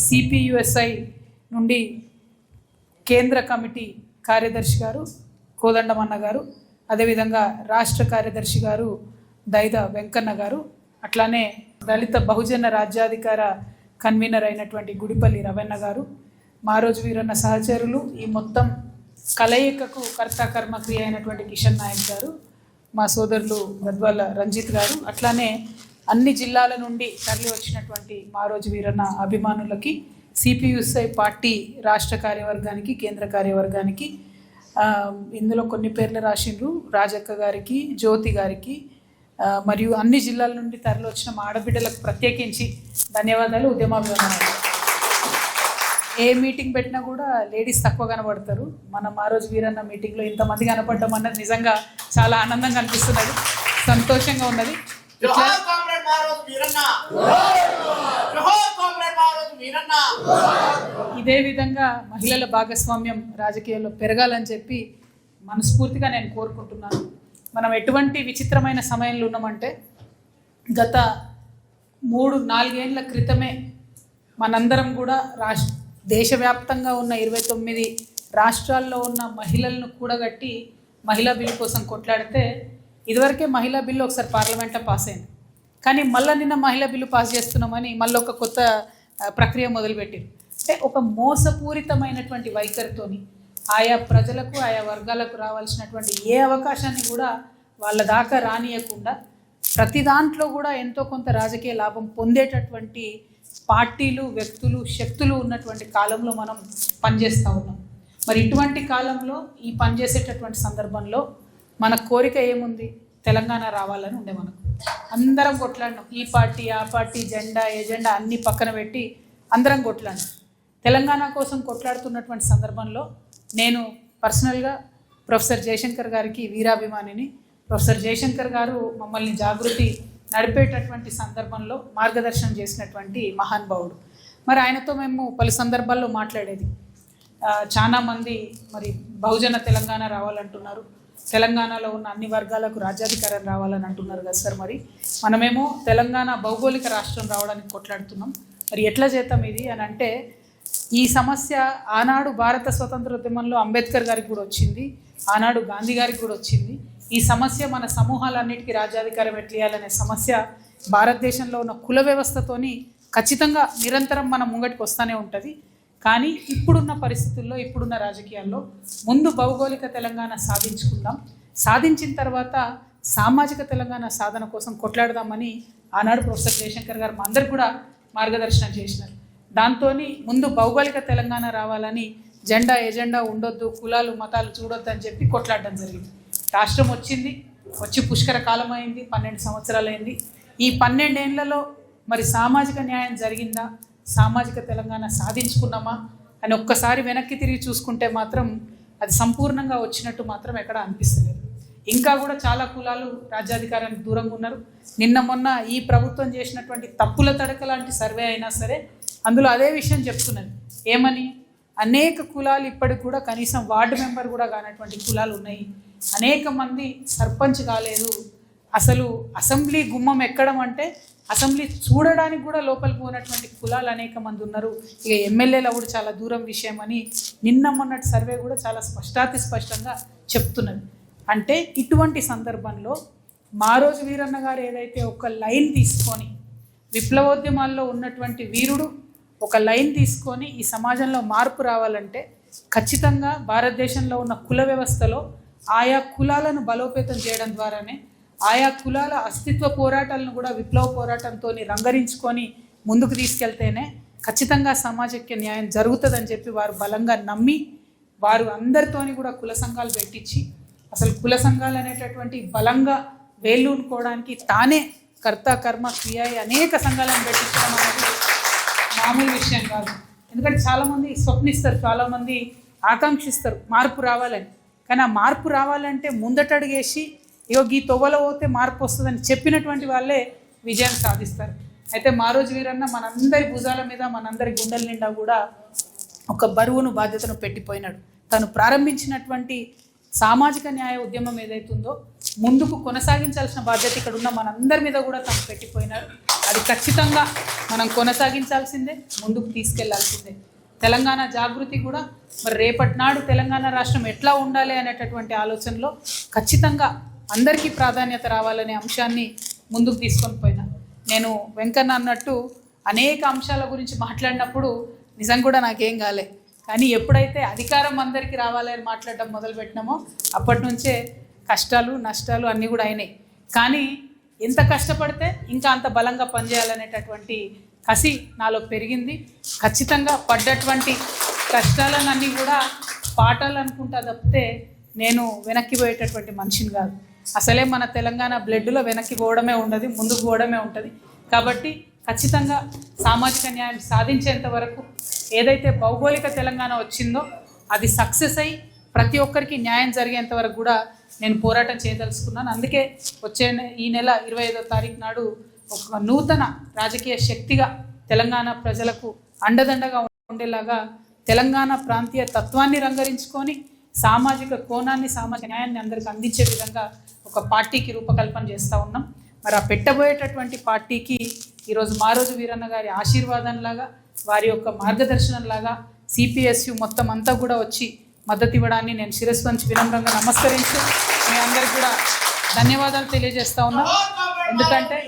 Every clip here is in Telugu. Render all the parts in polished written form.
సిపియుఎస్ఐ నుండి కేంద్ర కమిటీ కార్యదర్శి గారు కోదండమన్న గారు, అదేవిధంగా రాష్ట్ర కార్యదర్శి గారు దైద వెంకన్న గారు, అట్లానే దళిత బహుజన రాజ్యాధికార కన్వీనర్ అయినటువంటి గుడిపల్లి రవణ గారు, మారోజు వీరన్న సహచరులు, ఈ మొత్తం కలయికకు కర్మ క్రియ అయినటువంటి కిషన్ నాయక్ గారు, మా సోదరులు గద్వాల రంజిత్ గారు, అట్లానే అన్ని జిల్లాల నుండి తరలి వచ్చినటువంటి మారోజు వీరన్న అభిమానులకి, సిపియుఎస్ఐ పార్టీ రాష్ట్ర కార్యవర్గానికి, కేంద్ర కార్యవర్గానికి, ఇందులో కొన్ని పేర్లు రాసిండ్రు, రాజక్క గారికి, జ్యోతి గారికి, మరియు అన్ని జిల్లాల నుండి తరలి వచ్చిన మా ఆడబిడ్డలకు ప్రత్యేకించి ధన్యవాదాలు, ఉద్యమాభివందనాలు. ఏ మీటింగ్ పెట్టినా కూడా లేడీస్ తక్కువ కనబడతారు. మనం ఆ రోజు వీరన్న మీటింగ్లో ఇంతమంది కనపడడం అన్నది నిజంగా చాలా ఆనందంగా అనిపిస్తున్నది, సంతోషంగా ఉన్నది. ఇదే విధంగా మహిళల భాగస్వామ్యం రాజకీయాల్లో పెరగాలని చెప్పి మనస్ఫూర్తిగా నేను కోరుకుంటున్నాను. మనం ఎటువంటి విచిత్రమైన సమయంలో ఉన్నామంటే, గత 3-4 ఏళ్ల క్రితమే మనందరం కూడా దేశవ్యాప్తంగా ఉన్న 29 రాష్ట్రాల్లో ఉన్న మహిళలను కూడగట్టి మహిళా బిల్లు కోసం కొట్లాడితే, ఇదివరకే మహిళా బిల్లు ఒకసారి పార్లమెంట్లో పాస్ అయింది, కానీ మళ్ళీ నిన్న మహిళా బిల్లు పాస్ చేస్తున్నామని మళ్ళీ ఒక కొత్త ప్రక్రియ మొదలుపెట్టారు. అంటే ఒక మోసపూరితమైనటువంటి వైఖరితోని ఆయా ప్రజలకు, ఆయా వర్గాలకు రావాల్సినటువంటి ఏ అవకాశాన్ని కూడా వాళ్ళ దాకా రానియకుండా ప్రతి దాంట్లో కూడా ఎంతో కొంత రాజకీయ లాభం పొందేటటువంటి పార్టీలు, వ్యక్తులు, శక్తులు ఉన్నటువంటి కాలంలో మనం పనిచేస్తూ ఉన్నాం. మరి ఇటువంటి కాలంలో ఈ పనిచేసేటటువంటి సందర్భంలో మన కోరిక ఏముంది? తెలంగాణ రావాలని ఉండే. మనకు అందరం కొట్లాడినాం, ఈ పార్టీ ఆ పార్టీ, జెండా ఎజెండా అన్నీ పక్కన పెట్టి అందరం కొట్లాడినాం. తెలంగాణ కోసం కొట్లాడుతున్నటువంటి సందర్భంలో నేను పర్సనల్గా ప్రొఫెసర్ జయశంకర్ గారికి వీరాభిమానిని. ప్రొఫెసర్ జయశంకర్ గారు మమ్మల్ని జాగృతి నడిపేటటువంటి సందర్భంలో మార్గదర్శనం చేసినటువంటి మహానుభావుడు. మరి ఆయనతో మేము పలు సందర్భాల్లో మాట్లాడేది. చాలామంది మరి బహుజన తెలంగాణ రావాలంటున్నారు, తెలంగాణలో ఉన్న అన్ని వర్గాలకు రాజ్యాధికారం రావాలని అంటున్నారు కదా సార్. మరి మనమేమో తెలంగాణ భౌగోళిక రాష్ట్రం రావడానికి కొట్లాడుతున్నాం. మరి ఎట్లా చేద్దాం ఇది అని అంటే, ఈ సమస్య ఆనాడు భారత స్వతంత్రోద్యమంలో అంబేద్కర్ గారికి కూడా వచ్చింది, ఆనాడు గాంధీ గారికి కూడా వచ్చింది. ఈ సమస్య మన సమూహాలన్నిటికీ రాజ్యాధికారం ఎట్లేయాలనే సమస్య భారతదేశంలో ఉన్న కుల వ్యవస్థతోని ఖచ్చితంగా నిరంతరం మన ముంగటికి వస్తూనే ఉంటుంది. కానీ ఇప్పుడున్న పరిస్థితుల్లో, ఇప్పుడున్న రాజకీయాల్లో ముందు భౌగోళిక తెలంగాణ సాధించుకుందాం, సాధించిన తర్వాత సామాజిక తెలంగాణ సాధన కోసం కొట్లాడదామని ఆనాడు ప్రొఫెసర్ జయశంకర్ గారు మా అందరికి కూడా మార్గదర్శనం చేసినారు. దాంతో ముందు భౌగోళిక తెలంగాణ రావాలని, జెండా ఎజెండా ఉండొద్దు, కులాలు మతాలు చూడొద్దు అని చెప్పి కొట్లాడడం జరిగింది. రాష్ట్రం వచ్చి పుష్కర కాలం అయింది, 12 సంవత్సరాలు అయింది. ఈ 12 ఏళ్లలో మరి సామాజిక న్యాయం జరిగిందా, సామాజిక తెలంగాణ సాధించుకున్నామా అని ఒక్కసారి వెనక్కి తిరిగి చూసుకుంటే మాత్రం అది సంపూర్ణంగా వచ్చినట్టు మాత్రం ఎక్కడ అనిపిస్తలేదు. ఇంకా కూడా చాలా కులాలు రాజ్యాధికారానికి దూరంగా ఉన్నారు. నిన్న మొన్న ఈ ప్రభుత్వం చేసినటువంటి తప్పుల తడక లాంటి సర్వే అయినా సరే అందులో అదే విషయం చెప్తున్నది. ఏమని? అనేక కులాలు ఇప్పటికి కూడా కనీసం వార్డు మెంబర్ కూడా కానటువంటి కులాలు ఉన్నాయి. అనేక మంది సర్పంచ్ కాలేదు. అసలు అసెంబ్లీ గుమ్మం ఎక్కడం అంటే అసెంబ్లీ చూడడానికి కూడా లోపలికి పోయినటువంటి కులాలు అనేక మంది ఉన్నారు. ఇక ఎమ్మెల్యేలు కూడా చాలా దూరం విషయం అని నిన్న మొన్నటి సర్వే కూడా చాలా స్పష్టంగా చెప్తున్నది. అంటే ఇటువంటి సందర్భంలో మారోజు వీరన్న గారు ఏదైతే ఒక లైన్ తీసుకొని, విప్లవోద్యమాల్లో ఉన్నటువంటి వీరుడు ఒక లైన్ తీసుకొని ఈ సమాజంలో మార్పు రావాలంటే ఖచ్చితంగా భారతదేశంలో ఉన్న కుల వ్యవస్థలో ఆయా కులాలను బలోపేతం చేయడం ద్వారానే, ఆయా కులాల అస్తిత్వ పోరాటాలను కూడా విప్లవ పోరాటంతో రంగరించుకొని ముందుకు తీసుకెళ్తేనే ఖచ్చితంగా సామాజిక న్యాయం జరుగుతుందని చెప్పి వారు బలంగా నమ్మి, వారు అందరితోని కూడా కుల సంఘాలు పెట్టించి, అసలు కుల సంఘాలు అనేటటువంటి బలంగా వేళ్ళూనుకోవడానికి తానే కర్మ క్రియ అనేక సంఘాలను పెట్టించడం అనేది మామూలు విషయం కాదు. ఎందుకంటే చాలామంది స్వప్నిస్తారు, చాలామంది ఆకాంక్షిస్తారు మార్పు రావాలని. కానీ ఆ మార్పు రావాలంటే ముందటడుగేసి ఇగో ఈ తొవ్వలో పోతే మార్పు వస్తుందని చెప్పినటువంటి వాళ్ళే విజయం సాధిస్తారు. అయితే మారోజు వీరన్న మనందరి భుజాల మీద, మనందరి గుండెల నిండా కూడా ఒక బరువును, బాధ్యతను పెట్టిపోయినాడు. తను ప్రారంభించినటువంటి సామాజిక న్యాయ ఉద్యమం ఏదైతుందో ముందుకు కొనసాగించాల్సిన బాధ్యత ఇక్కడ ఉన్న మనందరి మీద కూడా తమ పెట్టిపోయినారు. అది ఖచ్చితంగా మనం కొనసాగించాల్సిందే, ముందుకు తీసుకెళ్లాల్సిందే. తెలంగాణ జాగృతి కూడా మరి రేపటి నాడు తెలంగాణ రాష్ట్రం ఎట్లా ఉండాలి అనేటటువంటి ఆలోచనలో ఖచ్చితంగా అందరికీ ప్రాధాన్యత రావాలనే అంశాన్ని ముందుకు తీసుకొని పోయినా. నేను వెంకన్న అన్నట్టు అనేక అంశాల గురించి మాట్లాడినప్పుడు నిజం కూడా నాకేం కాలే, కానీ ఎప్పుడైతే అధికారం అందరికీ రావాలని మాట్లాడడం మొదలుపెట్టినామో అప్పటి నుంచే కష్టాలు నష్టాలు అన్నీ కూడా అయినాయి. కానీ ఎంత కష్టపడితే ఇంకా అంత బలంగా పనిచేయాలనేటటువంటి కసి నాలో పెరిగింది. ఖచ్చితంగా పడ్డటువంటి కష్టాలన్నీ కూడా పాఠాలు అనుకుంటా తప్పితే నేను వెనక్కి పోయేటటువంటి మనిషిని కాదు. అసలే మన తెలంగాణ బ్లడ్లో వెనక్కి పోవడమే ఉండదు, ముందుకు పోవడమే ఉంటుంది. కాబట్టి ఖచ్చితంగా సామాజిక న్యాయం సాధించేంత వరకు ఏదైతే భౌగోళిక తెలంగాణ వచ్చిందో అది సక్సెస్ అయ్యి ప్రతి ఒక్కరికి న్యాయం జరిగేంత వరకు కూడా నేను పోరాటం చేయదలుచుకున్నాను. అందుకే వచ్చే ఈ నెల 25వ తారీఖు నాడు ఒక నూతన రాజకీయ శక్తిగా తెలంగాణ ప్రజలకు అండదండగా ఉండేలాగా తెలంగాణ ప్రాంతీయ తత్వాన్ని రంగరించుకొని సామాజిక కోణాన్ని సామాజిక న్యాయాన్ని అందరికి అందించే విధంగా ఒక పార్టీకి రూపకల్పన చేస్తూ ఉన్నాం. మరి ఆ పెట్టబోయేటటువంటి పార్టీకి ఈరోజు మారోజు వీరన్న గారి ఆశీర్వాదంలాగా వారి యొక్క మార్గదర్శనంలాగా సిపిఎస్యు మొత్తం అంతా కూడా వచ్చి మద్దతు ఇవ్వడాన్ని నేను శిరస్సు వంచి వినమ్రంగా నమస్కరించి మీ అందరికి కూడా ధన్యవాదాలు తెలియజేస్తా ఉన్నా. ఎందుకంటే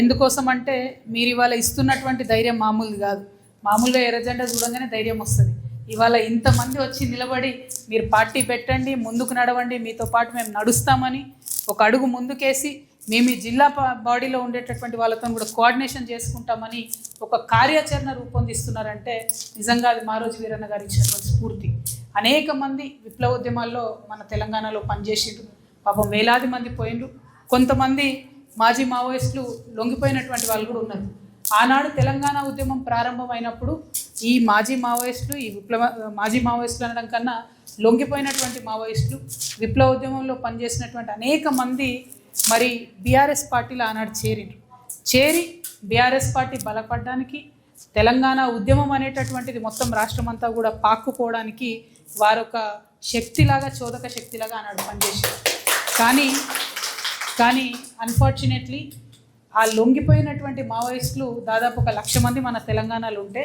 ఎందుకోసం అంటే మీరు ఇవాళ ఇస్తున్నటువంటి ధైర్యం మామూలుది కాదు. మామూలుగా ఎర్రజెండా చూడంగానే ధైర్యం వస్తుంది. ఇవాళ ఇంతమంది వచ్చి నిలబడి మీరు పార్టీ పెట్టండి, ముందుకు నడవండి, మీతో పాటు మేము నడుస్తామని ఒక అడుగు ముందుకేసి మేము ఈ జిల్లా బాడీలో ఉండేటటువంటి వాళ్ళతో కూడా కోఆర్డినేషన్ చేసుకుంటామని ఒక కార్యాచరణ రూపొందిస్తున్నారంటే నిజంగా అది మారోజు వీరన్న గారు ఇచ్చినటువంటి స్ఫూర్తి. అనేక మంది విప్లవోద్యమాల్లో మన తెలంగాణలో పనిచేసిండ్రు, పాపం వేలాది మంది పోయిండ్రు. కొంతమంది మాజీ మావోయిస్టులు లొంగిపోయినటువంటి వాళ్ళు కూడా ఉన్నారు. ఆనాడు తెలంగాణ ఉద్యమం ప్రారంభమైనప్పుడు ఈ మాజీ మావోయిస్టులు మాజీ మావోయిస్టులు అనడం కన్నా లొంగిపోయినటువంటి మావోయిస్టులు విప్లవోద్యమంలో పనిచేసినటువంటి అనేక మంది మరి బీఆర్ఎస్ పార్టీలో ఆనాడు చేరి బీఆర్ఎస్ పార్టీ బలపడడానికి తెలంగాణ ఉద్యమం అనేటటువంటిది మొత్తం రాష్ట్రం అంతా కూడా పాక్కుపోవడానికి వారొక శక్తిలాగా చోదక శక్తిలాగా ఆనాడు పనిచేశారు. కానీ అన్ఫార్చునేట్లీ ఆ లొంగిపోయినటువంటి మావోయిస్టులు దాదాపు 1,00,000 మంది మన తెలంగాణలో ఉంటే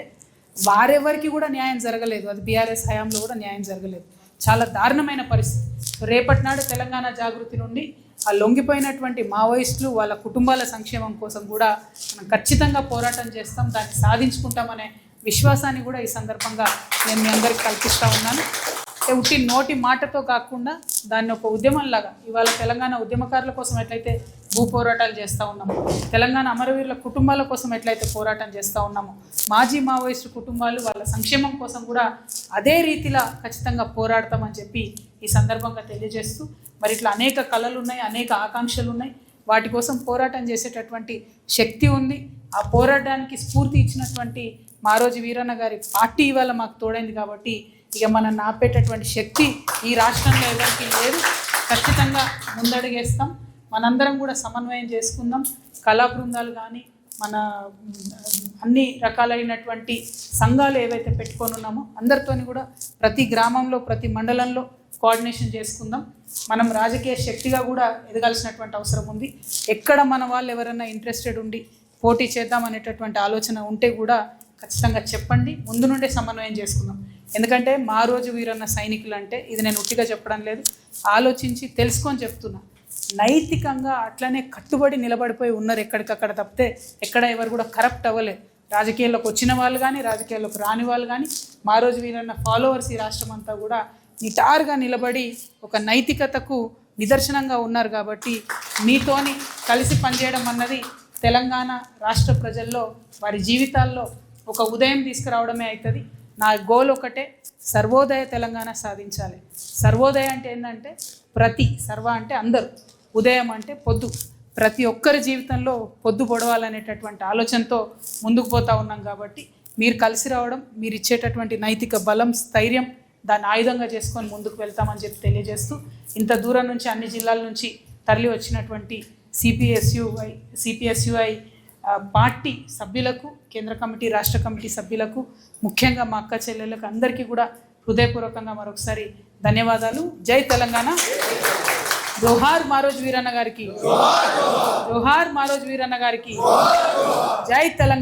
వారెవరికి కూడా న్యాయం జరగలేదు. అది బీఆర్ఎస్ హయాంలో కూడా న్యాయం జరగలేదు. చాలా దారుణమైన పరిస్థితి. రేపటి నాడు తెలంగాణ జాగృతి నుండి ఆ లొంగిపోయినటువంటి మావోయిస్టులు వాళ్ళ కుటుంబాల సంక్షేమం కోసం కూడా మనం ఖచ్చితంగా పోరాటం చేస్తాం, దాన్ని సాధించుకుంటామనే విశ్వాసాన్ని కూడా ఈ సందర్భంగా నేను మీ అందరికి కల్పిస్తూ ఉన్నాను. ఉట్టి నోటి మాటతో కాకుండా దాన్ని ఒక ఉద్యమంలాగా ఇవాళ తెలంగాణ ఉద్యమకారుల కోసం ఎట్లయితే భూ పోరాటాలు చేస్తూ ఉన్నాము, తెలంగాణ అమరవీరుల కుటుంబాల కోసం ఎట్లయితే పోరాటం చేస్తూ ఉన్నామో, మాజీ మావోయిస్టు కుటుంబాలు వాళ్ళ సంక్షేమం కోసం కూడా అదే రీతిలో ఖచ్చితంగా పోరాడతామని చెప్పి ఈ సందర్భంగా తెలియజేస్తూ, మరి ఇట్లా అనేక కళలు ఉన్నాయి, అనేక ఆకాంక్షలు ఉన్నాయి, వాటి కోసం పోరాటం చేసేటటువంటి శక్తి ఉంది. ఆ పోరాటానికి స్ఫూర్తి ఇచ్చినటువంటి మారోజు వీరన్న గారి పార్టీ ఇవాళ మాకు తోడైంది. కాబట్టి ఇక మనం ఆపేటటువంటి శక్తి ఈ రాష్ట్రంలో ఎవరికి లేదు. ఖచ్చితంగా ముందడుగేస్తాం. మనందరం కూడా సమన్వయం చేసుకుందాం. కళా బృందాలు కానీ మన అన్ని రకాలైనటువంటి సంఘాలు ఏవైతే పెట్టుకొని ఉన్నామో అందరితోని కూడా ప్రతి గ్రామంలో ప్రతి మండలంలో కోఆర్డినేషన్ చేసుకుందాం. మనం రాజకీయ శక్తిగా కూడా ఎదగాల్సినటువంటి అవసరం ఉంది. ఎక్కడ మన వాళ్ళు ఎవరైనా ఇంట్రెస్టెడ్ ఉండి పోటీ చేద్దాం అనేటటువంటి ఆలోచన ఉంటే కూడా ఖచ్చితంగా చెప్పండి. ముందు నుండే సమన్వయం చేసుకుందాం. ఎందుకంటే మారోజు వీరన్న సైనికులు అంటే ఇది నేను ఉట్టిగా చెప్పడం లేదు, ఆలోచించి తెలుసుకొని చెప్తున్నా. నైతికంగా అట్లనే కట్టుబడి నిలబడిపోయి ఉన్నారు ఎక్కడికక్కడ తప్పితే ఎక్కడ ఎవరు కూడా కరప్ట్ అవ్వలేదు. రాజకీయాల్లోకి వచ్చిన వాళ్ళు కానీ రాజకీయాల్లోకి రాని వాళ్ళు కానీ మారోజు వీరన్న ఫాలోవర్స్ ఈ రాష్ట్రం అంతా కూడా నిటారుగా నిలబడి ఒక నైతికతకు నిదర్శనంగా ఉన్నారు. కాబట్టి మీతోని కలిసి పనిచేయడం అన్నది తెలంగాణ రాష్ట్ర ప్రజల్లో వారి జీవితాల్లో ఒక ఉదయం తీసుకురావడమే అవుతుంది. నా గోల్ ఒకటే, సర్వోదయ తెలంగాణ సాధించాలి. సర్వోదయ అంటే ఏంటంటే సర్వ అంటే అందరూ, ఉదయం అంటే పొద్దు, ప్రతి ఒక్కరి జీవితంలో పొద్దు పొడవాలనేటటువంటి ఆలోచనతో ముందుకు పోతూ ఉన్నాం. కాబట్టి మీరు కలిసి రావడం, మీరు ఇచ్చేటటువంటి నైతిక బలం స్థైర్యం దాన్ని ఆయుధంగా చేసుకొని ముందుకు వెళ్తామని చెప్పి తెలియజేస్తూ, ఇంత దూరం నుంచి అన్ని జిల్లాల నుంచి తరలి వచ్చినటువంటి సిపిఎస్యుఐ పార్టీ సభ్యులకు, కేంద్ర కమిటీ, రాష్ట్ర కమిటీ సభ్యులకు, ముఖ్యంగా మా అక్క చెల్లెళ్ళకు అందరికీ కూడా హృదయపూర్వకంగా మరొకసారి ధన్యవాదాలు. జై తెలంగాణ. జోహార్ మారోజు వీరన్న గారికి, జోహార్ మారోజు వీరన్న గారికి, జై తెలంగాణ.